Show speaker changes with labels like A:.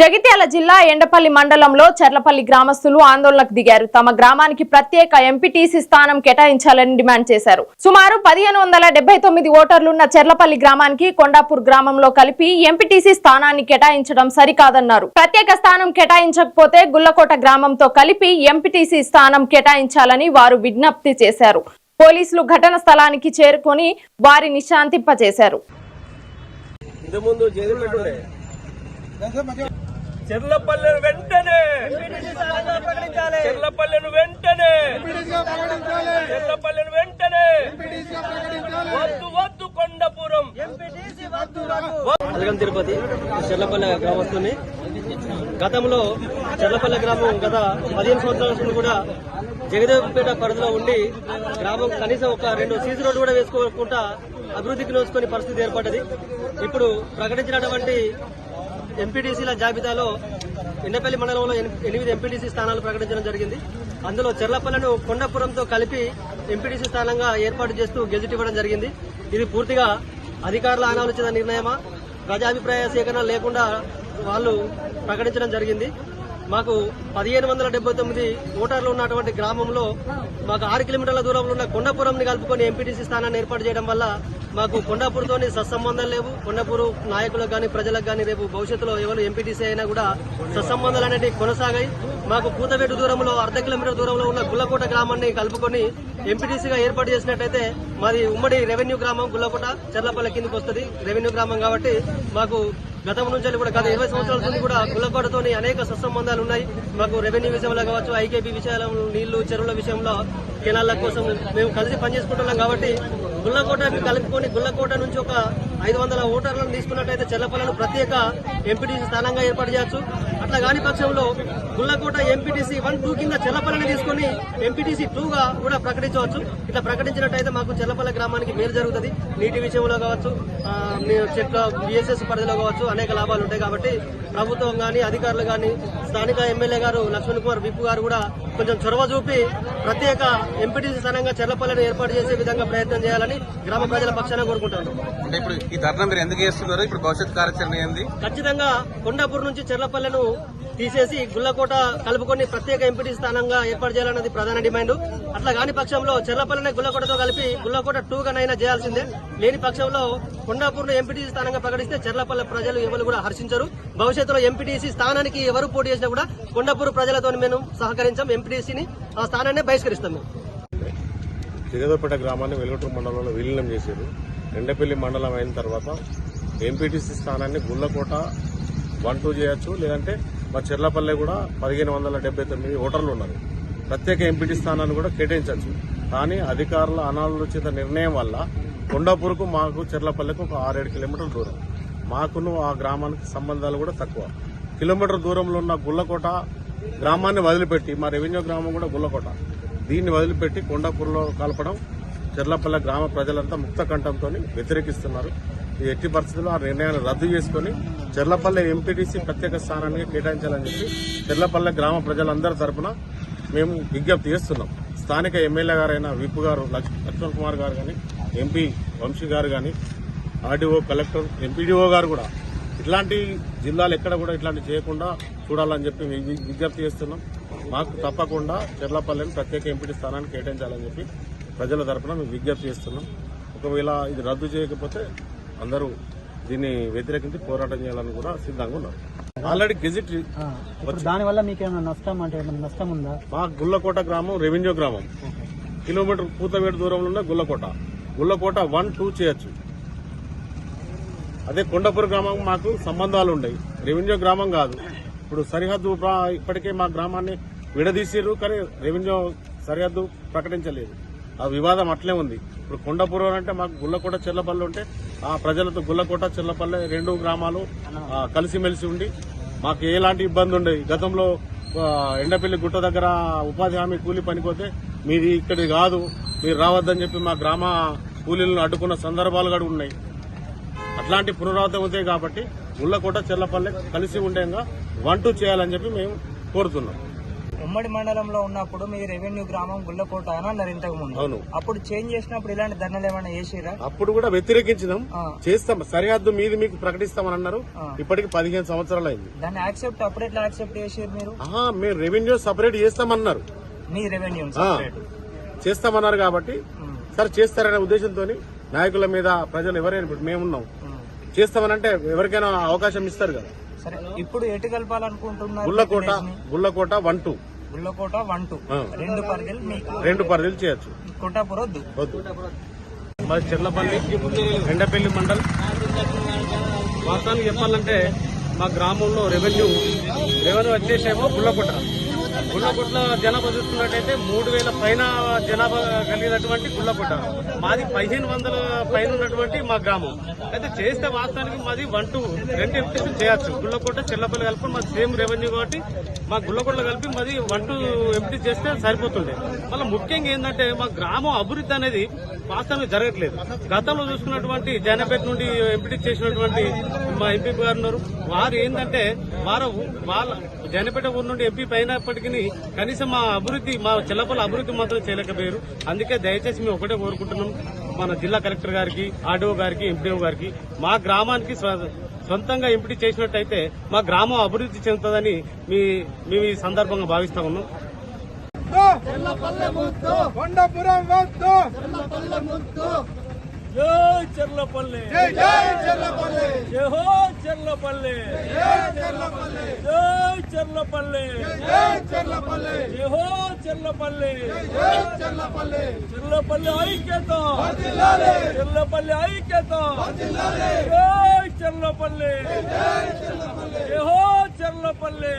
A: జగిత్యాల జిల్లా ఎండపల్లి మండలంలో చర్లపల్లి గ్రామస్తులు ఆందోళనకు దిగారు. తమ గ్రామానికి ప్రత్యేక ఎంపీటీసీ స్థానం కేటాయించాలని డిమాండ్ చేశారు. సుమారు 1579 ఓటర్లున్న చర్లపల్లి గ్రామానికి కొండాపూర్ గ్రామంలో కలిపి ఎంపీటీసీ స్థానాన్ని కేటాయించడం సరికాదన్నారు. ప్రత్యేక స్థానం కేటాయించకపోతే గుల్లకోట గ్రామంతో కలిపి ఎంపీటీసీ స్థానం కేటాయించాలని వారు విజ్ఞప్తి చేశారు. పోలీసులు ఘటన స్థలానికి చేరుకొని వారిని శాంతింపజేశారు.
B: చెర్లపల్లెను వెంటనే వద్దు కొండపురం
C: తిరుపతి చెర్లపల్లె గ్రామస్తుని. గతంలో చెర్లపల్లె గ్రామం గత 15 సంవత్సరాల నుంచి కూడా జగదేవపేట పరిధిలో ఉండి గ్రామం కనీసం ఒక 2 సీసీ రోడ్డు కూడా వేసుకోకుండా అభివృద్ధికి నోచుకునే పరిస్థితి ఏర్పడ్డది. ఇప్పుడు ప్రకటించినటువంటి ఎంపీటీసీల జాబితాలో ఎండపల్లి మండలంలో 8 ఎంపీటీసీ స్థానాలు ప్రకటించడం జరిగింది. అందులో చెర్లపల్లెను కొండపురంతో కలిపి ఎంపీటీసీ స్థానంగా ఏర్పాటు చేస్తూ గెజిట్ ఇవ్వడం జరిగింది. ఇది పూర్తిగా అధికారుల ఆలోచన నిర్ణయమా, ప్రజాభిప్రాయ సేకరణ లేకుండా వాళ్ళు ప్రకటించడం జరిగింది. మాకు 1579 ఓటర్లు ఉన్నటువంటి గ్రామంలో మాకు 6 కిలోమీటర్ల దూరంలో ఉన్న కొండపురంని కలుపుకొని ఎంపీటీసీ స్థానాన్ని ఏర్పాటు చేయడం వల్ల మాకు కొండాపూర్తోని సత్సంబంధాలు లేవు. కొండాపూర్ నాయకులకు కానీ ప్రజలకు కానీ రేపు భవిష్యత్తులో ఎవరు ఎంపీటీసీ అయినా కూడా సత్సంబంధాలు అనేవి కొనసాగాయి. మాకు కూతవేటు దూరంలో 1/2 కిలోమీటర్ దూరంలో ఉన్న గుల్లకోట గ్రామాన్ని కలుపుకొని ఎంపీటీసీగా ఏర్పాటు చేసినట్టయితే మాది ఉమ్మడి రెవెన్యూ గ్రామం గుల్లకోట చెర్లపల్లె కిందకి వస్తుంది. రెవెన్యూ గ్రామం కాబట్టి మాకు గతం నుంచి కూడా గత 20 సంవత్సరాల నుంచి కూడా గుల్లకోటతో అనేక సత్సంబంధాలు ఉన్నాయి. మాకు రెవెన్యూ విషయంలో కావచ్చు, ఐకేపీ విషయాలు, నీళ్లు చెరువుల విషయంలో, కెనాళ్ల కోసం మేము కలిసి పనిచేసుకుంటున్నాం. కాబట్టి గుల్లకోటని కలుపుకొని గుల్లకోట నుంచి ఒక 500 ఓటర్లను తీసుకున్నట్టయితే చెర్లపల్లెను ప్రత్యేక ఎంపీటీసీ స్థానంగా ఏర్పాటు చేయొచ్చు. అట్లా కాని పక్షంలో గుల్లకోట ఎంపీటీసీ 1-2 కింద చెర్లపల్లెని తీసుకుని ఎంపీటీసీ 2గా కూడా ప్రకటించవచ్చు. ఇట్లా ప్రకటించినట్టయితే మాకు చెర్లపల్లె గ్రామానికి మేలు జరుగుతుంది. నీటి విషయంలో కావచ్చు, చెట్ల బిఎస్ఎస్ పరిధిలో కావచ్చు అనేక లాభాలు ఉంటాయి. కాబట్టి ప్రభుత్వం గానీ, అధికారులు గానీ, స్థానిక ఎమ్మెల్యే గారు లక్ష్మణ్ కుమార్ విప్పు గారు కూడా కొంచెం చొరవ చూపి ప్రత్యేక ఎంపీటీసీ స్థానంగా చెర్లపల్లెను ఏర్పాటు చేసే విధంగా ప్రయత్నం చేయాలని గ్రామ ప్రజల పక్షాన కోరుకుంటాను.
D: అంటే ఇప్పుడు ఈ ధర్నా మీరు ఎందుకు చేస్తున్నారు? ఇప్పుడు భవిష్యత్ కార్యాచరణ ఏంది?
C: ఖచ్చితంగా కొండాపూర్ నుంచి చెర్లపల్లెను తీసేసి గుల్లకోట కలుపుకొని ప్రత్యేక ఎంపీటీ స్థానంగా ఏర్పాటు చేయాలన్నది ప్రధాన డిమాండ్. అట్లా కాని పక్షంలో చెర్లపల్లెనే గుల్లకోటతో కలిపి గుల్లకోట 2గానైనా చేయాల్సిందే. లేని పక్షంలో కొండాపూర్ను ఎంపీటీసీ స్థానంగా ప్రకటిస్తే చెర్లపల్లె ప్రజలు ఎవరు కూడా హర్షించరు. భవిష్యత్తులో ఎంపీటీసీ స్థానానికి ఎవరు పోటీ చేసినా కూడా కొండాపూర్ ప్రజలతో మేము సహకరించాం. ఎంపీటీసీని ఆ స్థానాన్ని బహిష్కరిస్తాం.
E: జగదేవపేట గ్రామాన్ని వెలుగటూరు మండలంలో విలీనం చేశారు. ఎండపల్లి మండలం అయిన తర్వాత ఎంపీటీసీ స్థానాన్ని గుల్లకోట 1-2 చేయొచ్చు. లేదంటే మా చెర్లపల్లె కూడా 1579 ఓటర్లు ఉన్నారు. ప్రత్యేక ఎంపీటీ స్థానాన్ని కూడా కేటాయించవచ్చు. కానీ అధికారుల అనాలోచిత నిర్ణయం వల్ల కొండాపూర్కు మాకు చెర్లపల్లెకు ఒక 6-7 కిలోమీటర్ల దూరం. మాకును ఆ గ్రామానికి సంబంధాలు కూడా తక్కువ. కిలోమీటర్ దూరంలో ఉన్న గుల్లకోట గ్రామాన్ని వదిలిపెట్టి, మా రెవెన్యూ గ్రామం కూడా గుల్లకోట, దీన్ని వదిలిపెట్టి కొండాపూర్లో కలపడం చెర్లపల్లె గ్రామ ప్రజలంతా ముక్త కంఠంతో వ్యతిరేకిస్తున్నారు. ఈ ఎట్టి పరిస్థితుల్లో ఆ నిర్ణయాన్ని రద్దు చేసుకుని చెర్లపల్లె ఎంపీటీసీ ప్రత్యేక స్థానానికి కేటాయించాలని చెప్పి చెర్లపల్లె గ్రామ ప్రజలందరి తరఫున మేము విజ్ఞప్తి చేస్తున్నాం. స్థానిక ఎమ్మెల్యే గారైన విప్పు గారు లక్ష్మణ్ కుమార్ గారు కానీ, ఎంపీ వంశీ గారు కానీ, ఆర్డీఓ, కలెక్టర్, ఎంపీడీఓ గారు కూడా ఇట్లాంటి జిల్లాలు ఎక్కడ కూడా ఇట్లాంటి చేయకుండా చూడాలని చెప్పి విజ్ఞప్తి చేస్తున్నాం. మాకు తప్పకుండా చెర్లపల్లెని ప్రత్యేక ఎంపీటీ స్థానాన్ని కేటాయించాలని చెప్పి ప్రజల తరఫున మేము విజ్ఞప్తి చేస్తున్నాం. ఒకవేళ ఇది రద్దు చేయకపోతే అందరూ దీన్ని వ్యతిరేకించి పోరాటం చేయాలని కూడా సిద్ధంగా ఉన్నారు. ఆల్రెడీ గెజిట్
C: దానివల్ల మీకు ఏమైనా నష్టం అంటే నష్టం ఉందా?
E: మా గుల్లకోట గ్రామం రెవెన్యూ గ్రామం. కిలోమీటర్ పూతవేటు దూరంలో ఉన్న గుల్లకోట 1-2 చేయొచ్చు. అదే కొండాపూర్ గ్రామం మాకు సంబంధాలు ఉన్నాయి, రెవెన్యూ గ్రామం కాదు. ఇప్పుడు సరిహద్దు ఇప్పటికే మా గ్రామాన్ని విడదీసిర్రు, కానీ రెవెన్యూ సరిహద్దు ప్రకటించలేదు. ఆ వివాదం అట్లే ఉంది. ఇప్పుడు కొండాపురం అంటే మాకు గుల్లకోట చెర్లపల్లె ఉంటే ఆ ప్రజలతో గుల్లకోట చెర్లపల్లె 2 గ్రామాలు కలిసిమెలిసి ఉండి మాకు ఎలాంటి ఇబ్బంది ఉండేది. గతంలో ఎండపల్లి గుట్ట దగ్గర ఉపాధి హామీ కూలీ పనిపోతే మీది ఇక్కడిది కాదు, మీరు రావద్దని చెప్పి మా గ్రామ కూలీలను అడ్డుకున్న సందర్భాలు కూడా ఉన్నాయి. అట్లాంటి పునరావృతం అవుతాయి. కాబట్టి గుల్లకోట చెర్లపల్లె కలిసి ఉండేగా 1-2 చేయాలని చెప్పి మేము కోరుతున్నాం.
F: ఉమ్మడి మండలంలో ఉన్నప్పుడు మీ రెవెన్యూ గ్రామం గుల్లకోట అని అన్నారు ఇంతకు ముందు.
E: అవును.
F: అప్పుడు చేంజ్ చేసినప్పుడు ఇలాంటి ధర్నాలు ఏమైనా చేసిరా?
E: అప్పుడు కూడా వ్యతిరేకించినాం, చేస్తాం, సరిహద్దు మీది మీకు ప్రకటిస్తామని అన్నారు. ఇప్పటికి 15 సంవత్సరాలు అయింది.
F: దాన్ని యాక్సెప్ట్ అప్పుడు ఎట్లా యాక్సెప్ట్ చేసారు మీరు?
E: మేము రెవెన్యూ సపరేట్ చేస్తామన్నారు,
F: మీ రెవెన్యూ
E: చేస్తామన్నారు కాబట్టి సరే చేస్తారనే ఉద్దేశంతో నాయకుల మీద ప్రజలు ఎవరైనా ఇప్పుడు మేమున్నాం చేస్తామనంటే ఎవరికైనా అవకాశం ఇస్తారు కదా.
F: సరే, ఇప్పుడు ఎటు కలపాలనుకుంటున్నారు?
E: గుల్లకోట 1-2
F: గుల్లకోట 1-2 2 పరిధిలు మీకు
E: 2 పరిధిలు చేయొచ్చు.
F: కోటాపుర వద్దు.
E: మరి చెర్లపల్లి ఎండపల్లి మండల్ వాస్తవానికి చెప్పాలంటే మా గ్రామంలో రెవెన్యూ వచ్చేసేమో గుల్లకోటలో జనాభా చూసుకున్నట్టయితే 3000 పైన జనాభా కలిగినటువంటి గుల్లకోట. మాది 1500 పైన ఉన్నటువంటి మా గ్రామం. అయితే చేస్తే వాస్తవానికి మాది 1-2 2 ఎంపీటీసీ చేయొచ్చు. గుల్లకోట చెర్లపల్లి కలిపి మాది సేమ్ రెవెన్యూ కాబట్టి మా గుల్లకోటలో కలిపి మాది 1-2 ఎంపీటీసీ చేస్తే సరిపోతుండే. మళ్ళీ ముఖ్యంగా ఏంటంటే మా గ్రామం అభివృద్ధి అనేది వాస్తవంగా జరగట్లేదు. గతంలో చూసుకున్నటువంటి జనపేట నుండి ఎంపీటీసీ చేసినటువంటి మా ఎంపీ గారు ఉన్నారు. వారు ఏంటంటే వాళ్ళ జనపేట ఊరు నుండి ఎంపీ అయినప్పటికీ కనీసం మా చెర్లపల్లి అభివృద్ధి మాత్రం చేయలేకపోయారు. అందుకే దయచేసి మేము ఒకటే కోరుకుంటున్నాం, మన జిల్లా కలెక్టర్ గారికి, ఆర్డీఓ గారికి, ఎంపీడీఓ గారికి మా గ్రామానికి సొంతంగా ఎంపీ చేసినట్టయితే మా గ్రామం అభివృద్ధి చెందుతుందని మేము ఈ సందర్భంగా భావిస్తా ఉన్నాం.
B: జై చెర్లపల్లి, జై చెర్లపల్లి, జై హో చెర్లపల్లి, జై చెర్లపల్లి, జై చెర్లపల్లి, జై చెర్లపల్లి, జై హో చెర్లపల్లి, జై చెర్లపల్లి, చెర్లపల్లి ఐక్యత వర్ధిల్లాలి, చెర్లపల్లి ఐక్యత వర్ధిల్లాలి, జై చెర్లపల్లి, జై చెర్లపల్లి, జై హో చెర్లపల్లి.